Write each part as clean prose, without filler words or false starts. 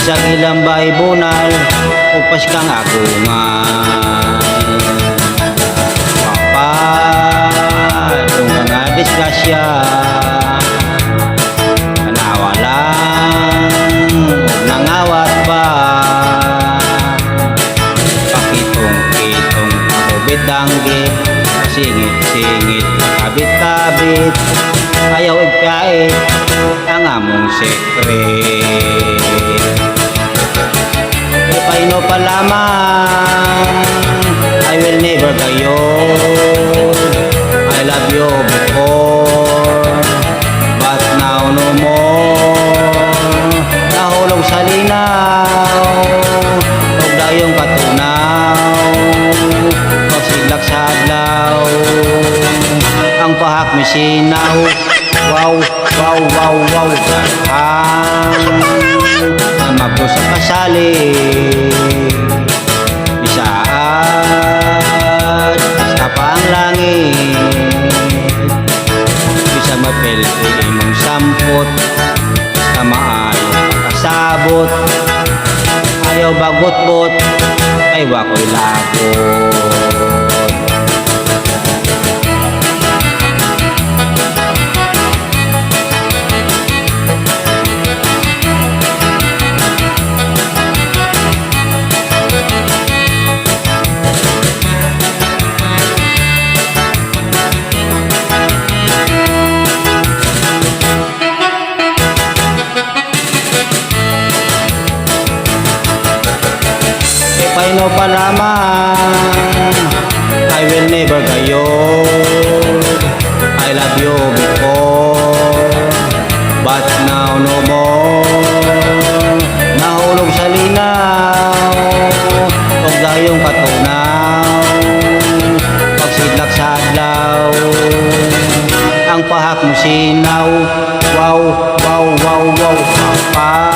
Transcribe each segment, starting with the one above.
Sa ilang baybunal upas kang agungan. Yung mga disgrasya nawalan nangawat ba pakitong-kitong kabit-danggit singit-singit kabit-kabit ayaw ipyait ang among sekret. Paino pa lamang I will never kayo. I love you before, but now no more. Nahulog sa linaw, huwag dayong katunaw, pagsiglak sa adlaw, ang pahak may sinaw. Wow, wow, wow, wow, karhang na magpusa kasali bisaad basta pa ang langit bisa mapelti imong sampot basta maayo kasabot ayaw bagot-bot ay wako'y lagot. Paino pa lamang I will never kayo. I love you before, but now no more. Nahulog sa linaw, huwag dayong katunaw, pagsidlak sa adlaw, ang pahak mo sinaw. Wow, wow, wow, wow, papa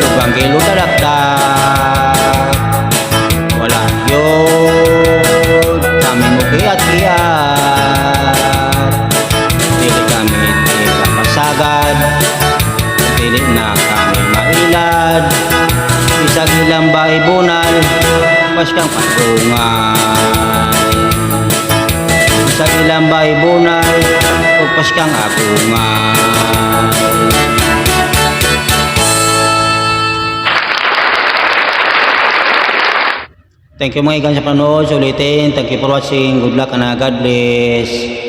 lugang kilo dalakdak wala yun kami mo kiyat-kiyat dili kami masagad dili na kami mailad isag ilang baybunal pas kang patungan isag ilang baybunal upas kang agungan. Thank you mga ikan sa panood. Ulitin. Thank you for watching. Good luck and God bless.